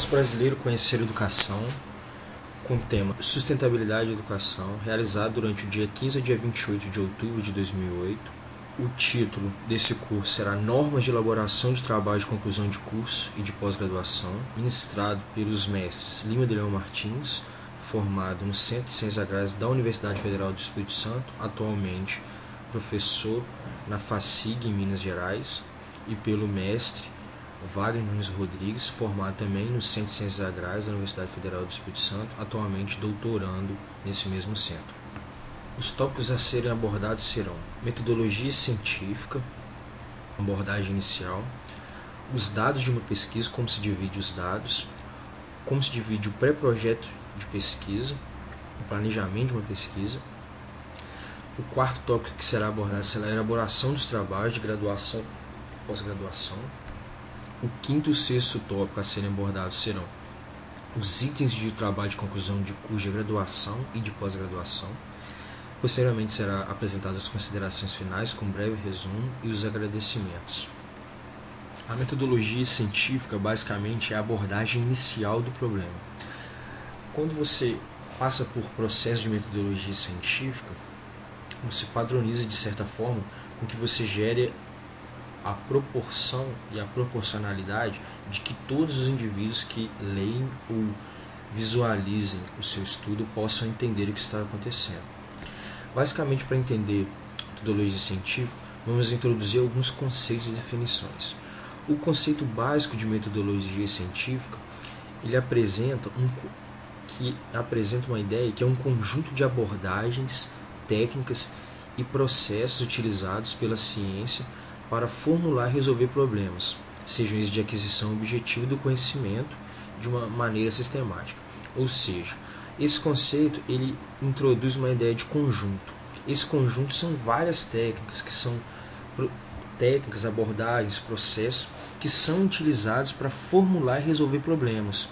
Congresso Brasileiro Conhecer Educação, com o tema Sustentabilidade da Educação, realizado durante o dia 15 ao dia 28 de outubro de 2008. O título desse curso será Normas de Elaboração de Trabalho de Conclusão de Curso e de Pós-Graduação, ministrado pelos mestres Lima de Leão Martins, formado no Centro de Ciências Agrárias da Universidade Federal do Espírito Santo, atualmente professor na FACIG, em Minas Gerais, e pelo mestre Wagner Nunes Rodrigues, formado também no Centro de Ciências Agrárias da Universidade Federal do Espírito Santo, atualmente doutorando nesse mesmo centro. Os tópicos a serem abordados serão metodologia científica, abordagem inicial, os dados de uma pesquisa, como se divide os dados, como se divide o pré-projeto de pesquisa, o planejamento de uma pesquisa. O quarto tópico que será abordado será a elaboração dos trabalhos de graduação e pós-graduação. O quinto e o sexto tópico a serem abordados serão os itens de trabalho de conclusão de curso de graduação e de pós-graduação. Posteriormente será apresentadas as considerações finais com um breve resumo e os agradecimentos. A metodologia científica basicamente é a abordagem inicial do problema. Quando você passa por processo de metodologia científica, você padroniza de certa forma com que você gere a proporção e a proporcionalidade de que todos os indivíduos que leem ou visualizem o seu estudo possam entender o que está acontecendo. Basicamente, para entender metodologia científica, vamos introduzir alguns conceitos e definições. O conceito básico de metodologia científica, ele apresenta uma ideia que é um conjunto de abordagens, técnicas e processos utilizados pela ciência para formular e resolver problemas, sejam eles de aquisição objetiva do conhecimento de uma maneira sistemática. Ou seja, esse conceito ele introduz uma ideia de conjunto. Esse conjunto são várias técnicas, que são técnicas, abordagens, processos que são utilizados para formular e resolver problemas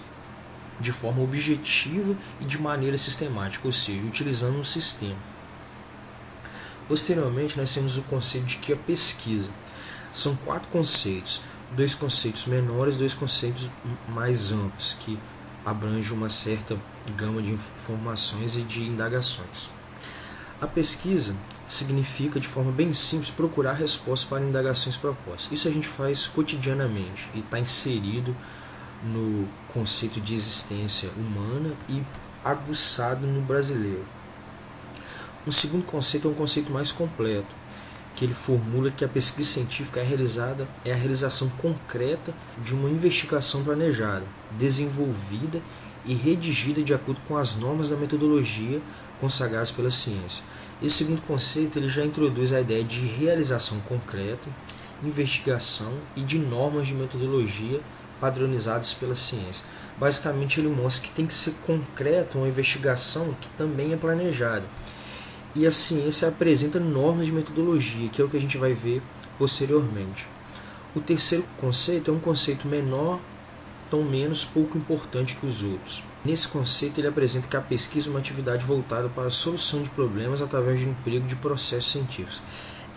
de forma objetiva e de maneira sistemática, ou seja, utilizando um sistema. Posteriormente, nós temos o conceito de que a pesquisa. São 4 conceitos, 2 conceitos menores, 2 conceitos mais amplos, que abrangem uma certa gama de informações e de indagações. A pesquisa significa, de forma bem simples, procurar respostas para indagações propostas. Isso a gente faz cotidianamente e está inserido no conceito de existência humana e aguçado no brasileiro. Um segundo conceito é um conceito mais completo, que ele formula que a pesquisa científica é a realização concreta de uma investigação planejada, desenvolvida e redigida de acordo com as normas da metodologia consagradas pela ciência. Esse segundo conceito ele já introduz a ideia de realização concreta, investigação e de normas de metodologia padronizadas pela ciência. Basicamente ele mostra que tem que ser concreta uma investigação que também é planejada. E a ciência apresenta normas de metodologia, que é o que a gente vai ver posteriormente. O terceiro conceito é um conceito menor, tão menos pouco importante que os outros. Nesse conceito ele apresenta que a pesquisa é uma atividade voltada para a solução de problemas através do emprego de processos científicos.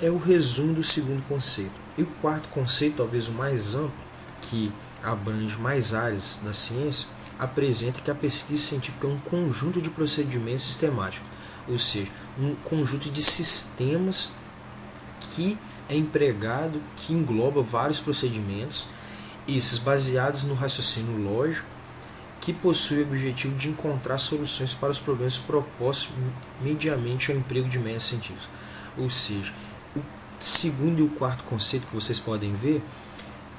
É o resumo do segundo conceito. E o quarto conceito, talvez o mais amplo, que abrange mais áreas da ciência, apresenta que a pesquisa científica é um conjunto de procedimentos sistemáticos, ou seja, um conjunto de sistemas que é empregado, que engloba vários procedimentos, esses baseados no raciocínio lógico, que possui o objetivo de encontrar soluções para os problemas propostos mediante ao emprego de métodos científicos. Ou seja, o segundo e o quarto conceito que vocês podem ver,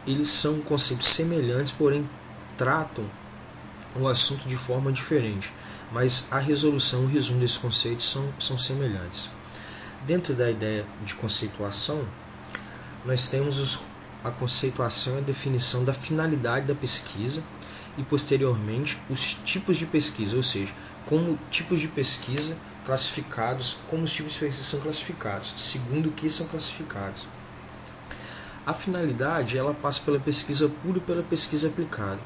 eles são conceitos semelhantes, porém tratam o assunto de forma diferente, mas a resolução e o resumo desses conceitos são semelhantes. Dentro da ideia de conceituação, nós temos a conceituação e a definição da finalidade da pesquisa e, posteriormente, os tipos de pesquisa, ou seja, como tipos de pesquisa classificados, como os tipos de pesquisa são classificados, segundo o que são classificados. A finalidade ela passa pela pesquisa pura e pela pesquisa aplicada.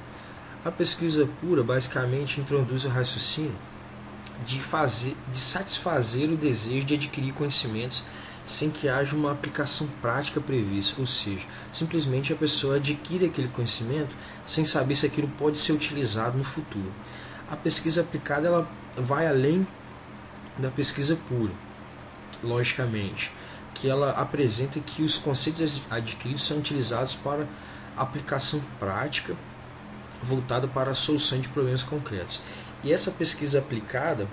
A pesquisa pura basicamente introduz o raciocínio de satisfazer o desejo de adquirir conhecimentos sem que haja uma aplicação prática prevista, ou seja, simplesmente a pessoa adquire aquele conhecimento sem saber se aquilo pode ser utilizado no futuro. A pesquisa aplicada ela vai além da pesquisa pura, logicamente, que ela apresenta que os conceitos adquiridos são utilizados para aplicação prática voltada para a solução de problemas concretos. E essa pesquisa aplicada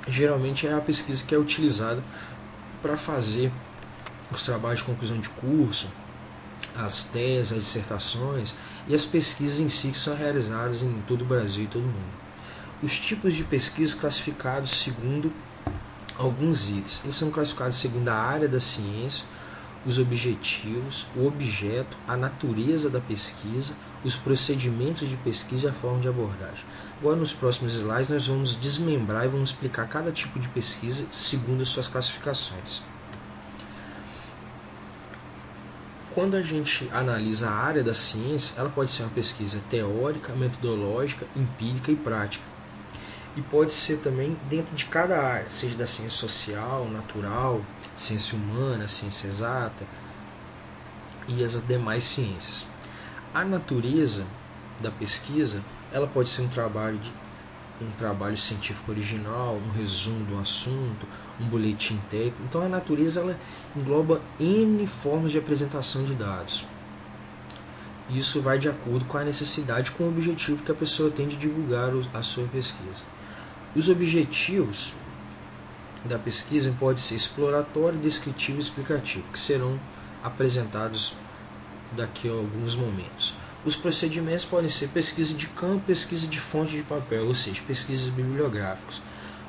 geralmente é a pesquisa que é utilizada para fazer os trabalhos de conclusão de curso, as teses, as dissertações e as pesquisas em si que são realizadas em todo o Brasil e todo o mundo. Os tipos de pesquisa classificados segundo alguns itens. Eles são classificados segundo a área da ciência, os objetivos, o objeto, a natureza da pesquisa, os procedimentos de pesquisa e a forma de abordagem. Agora, nos próximos slides, nós vamos desmembrar e vamos explicar cada tipo de pesquisa segundo as suas classificações. Quando a gente analisa a área da ciência, ela pode ser uma pesquisa teórica, metodológica, empírica e prática. E pode ser também dentro de cada área, seja da ciência social, natural, ciência humana, ciência exata e as demais ciências. A natureza da pesquisa, ela pode ser um trabalho científico original, um resumo do assunto, um boletim técnico. Então a natureza ela engloba N formas de apresentação de dados. Isso vai de acordo com a necessidade, com o objetivo que a pessoa tem de divulgar a sua pesquisa. Os objetivos da pesquisa podem ser exploratório, descritivo e explicativo, que serão apresentados daqui a alguns momentos. Os procedimentos podem ser pesquisa de campo, pesquisa de fonte de papel, ou seja, pesquisas bibliográficas.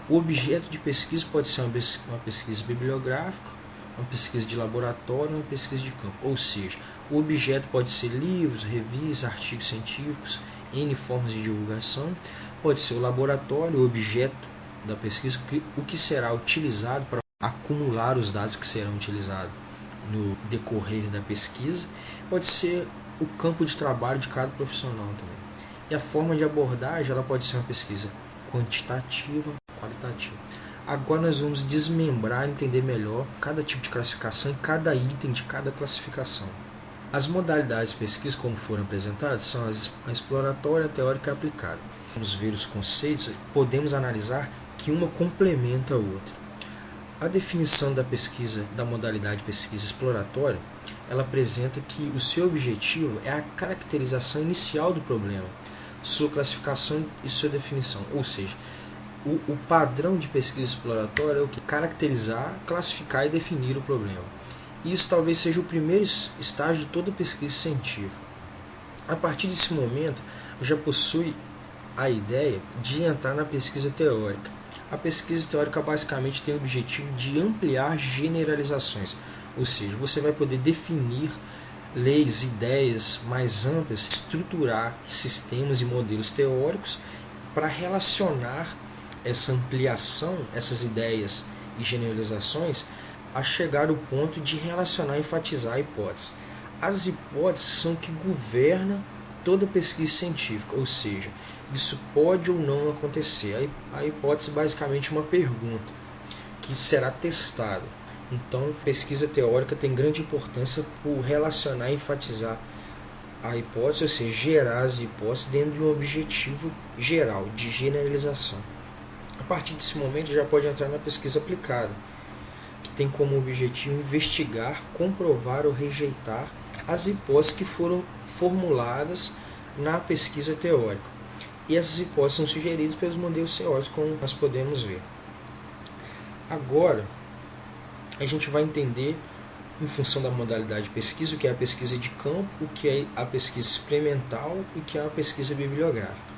O objeto de pesquisa pode ser uma pesquisa bibliográfica, uma pesquisa de laboratório, uma pesquisa de campo. Ou seja, o objeto pode ser livros, revistas, artigos científicos, N formas de divulgação. Pode ser o laboratório, o objeto da pesquisa, o que será utilizado para acumular os dados que serão utilizados no decorrer da pesquisa. Pode ser o campo de trabalho de cada profissional também. E a forma de abordagem ela pode ser uma pesquisa quantitativa, qualitativa. Agora nós vamos desmembrar e entender melhor cada tipo de classificação e cada item de cada classificação. As modalidades de pesquisa, como foram apresentadas, são a exploratória, a teórica e a aplicada. Vamos ver os conceitos, podemos analisar que uma complementa a outra. A definição da pesquisa, da modalidade de pesquisa exploratória, ela apresenta que o seu objetivo é a caracterização inicial do problema, sua classificação e sua definição. Ou seja, o padrão de pesquisa exploratória é o que? Caracterizar, classificar e definir o problema. Isso talvez seja o primeiro estágio de toda pesquisa científica. A partir desse momento, já possui a ideia de entrar na pesquisa teórica. A pesquisa teórica basicamente tem o objetivo de ampliar generalizações, ou seja, você vai poder definir leis, ideias mais amplas, estruturar sistemas e modelos teóricos para relacionar essa ampliação, essas ideias e generalizações, a chegar ao ponto de relacionar e enfatizar a hipótese. As hipóteses são o que governam toda pesquisa científica, ou seja, isso pode ou não acontecer. A hipótese é basicamente uma pergunta que será testada. Então, pesquisa teórica tem grande importância por relacionar e enfatizar a hipótese, ou seja, gerar as hipóteses dentro de um objetivo geral, de generalização. A partir desse momento já pode entrar na pesquisa aplicada, que tem como objetivo investigar, comprovar ou rejeitar as hipóteses que foram formuladas na pesquisa teórica. E essas hipóteses são sugeridas pelos modelos teóricos, como nós podemos ver. Agora, a gente vai entender, em função da modalidade de pesquisa, o que é a pesquisa de campo, o que é a pesquisa experimental e o que é a pesquisa bibliográfica.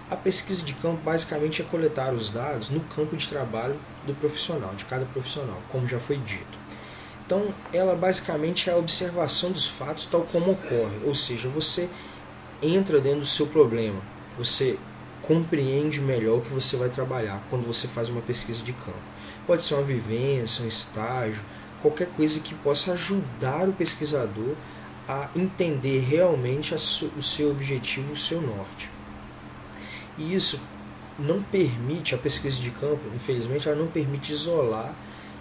A pesquisa de campo basicamente é coletar os dados no campo de trabalho do profissional, de cada profissional, como já foi dito. Então, ela basicamente é a observação dos fatos tal como ocorre, ou seja, você entra dentro do seu problema, você compreende melhor o que você vai trabalhar quando você faz uma pesquisa de campo. Pode ser uma vivência, um estágio, qualquer coisa que possa ajudar o pesquisador a entender realmente o seu objetivo, o seu norte. E isso não permite, a pesquisa de campo, infelizmente, ela não permite isolar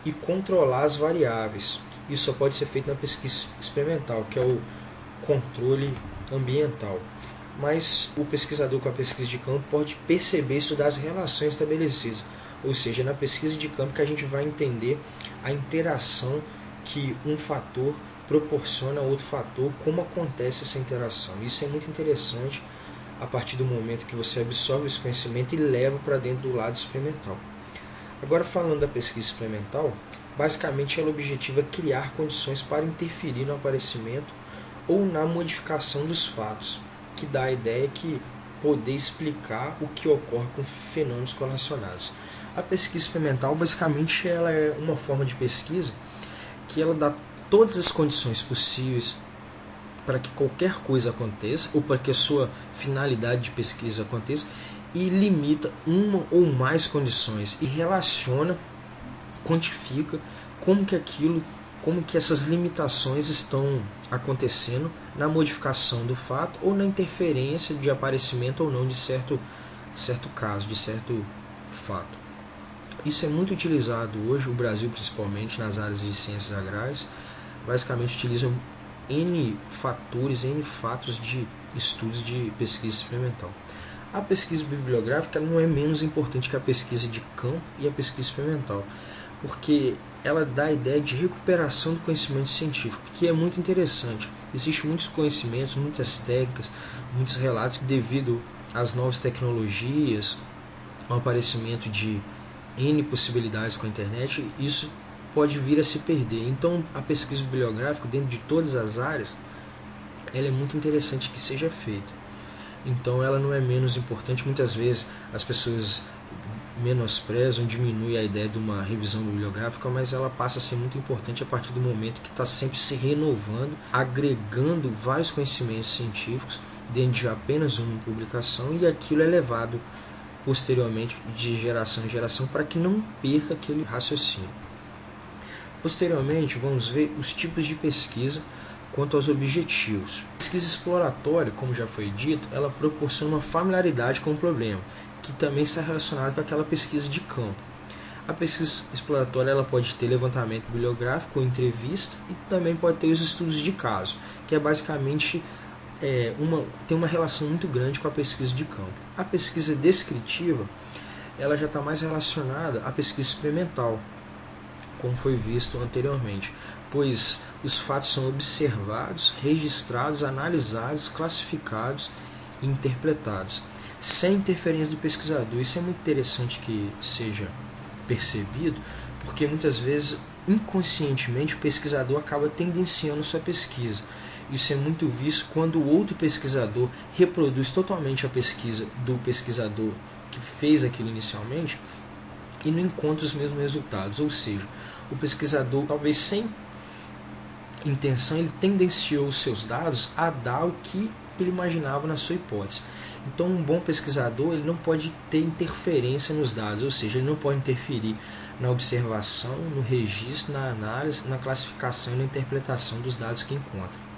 e controlar as variáveis. Isso só pode ser feito na pesquisa experimental, que é o controle ambiental. Mas o pesquisador com a pesquisa de campo pode perceber e estudar as relações estabelecidas. Ou seja, na pesquisa de campo que a gente vai entender a interação que um fator proporciona a outro fator, como acontece essa interação. Isso é muito interessante a partir do momento que você absorve esse conhecimento e leva para dentro do lado experimental. Agora, falando da pesquisa experimental, basicamente ela objetiva criar condições para interferir no aparecimento ou na modificação dos fatos, que dá a ideia que poder explicar o que ocorre com fenômenos correlacionados. A pesquisa experimental, basicamente, ela é uma forma de pesquisa que ela dá todas as condições possíveis para que qualquer coisa aconteça, ou para que a sua finalidade de pesquisa aconteça, e limita uma ou mais condições e relaciona, quantifica como que essas limitações estão acontecendo na modificação do fato ou na interferência de aparecimento ou não de certo caso, de certo fato. Isso é muito utilizado hoje, o Brasil principalmente nas áreas de ciências agrárias, basicamente utilizam N fatores, N fatos de estudos de pesquisa experimental. A pesquisa bibliográfica não é menos importante que a pesquisa de campo e a pesquisa experimental, porque ela dá a ideia de recuperação do conhecimento científico, que é muito interessante. Existem muitos conhecimentos, muitas técnicas, muitos relatos, devido às novas tecnologias, ao aparecimento de N possibilidades com a internet, isso pode vir a se perder. Então, a pesquisa bibliográfica, dentro de todas as áreas, ela é muito interessante que seja feita. Então, ela não é menos importante. Muitas vezes as pessoas menosprezam, diminuem a ideia de uma revisão bibliográfica, mas ela passa a ser muito importante a partir do momento que está sempre se renovando, agregando vários conhecimentos científicos dentro de apenas uma publicação, e aquilo é levado posteriormente de geração em geração para que não perca aquele raciocínio. Posteriormente, vamos ver os tipos de pesquisa quanto aos objetivos. A pesquisa exploratória, como já foi dito, ela proporciona uma familiaridade com o problema, que também está relacionada com aquela pesquisa de campo. A pesquisa exploratória ela pode ter levantamento bibliográfico ou entrevista, e também pode ter os estudos de caso, que é basicamente tem uma relação muito grande com a pesquisa de campo. A pesquisa descritiva ela já está mais relacionada à pesquisa experimental, como foi visto anteriormente, pois os fatos são observados, registrados, analisados, classificados e interpretados, sem interferência do pesquisador. Isso é muito interessante que seja percebido, porque muitas vezes, inconscientemente, o pesquisador acaba tendenciando sua pesquisa. Isso é muito visto quando o outro pesquisador reproduz totalmente a pesquisa do pesquisador que fez aquilo inicialmente e não encontra os mesmos resultados. Ou seja, o pesquisador, talvez sem intenção, ele tendenciou os seus dados a dar o que ele imaginava na sua hipótese. Então, um bom pesquisador ele não pode ter interferência nos dados, ou seja, ele não pode interferir na observação, no registro, na análise, na classificação e na interpretação dos dados que encontra.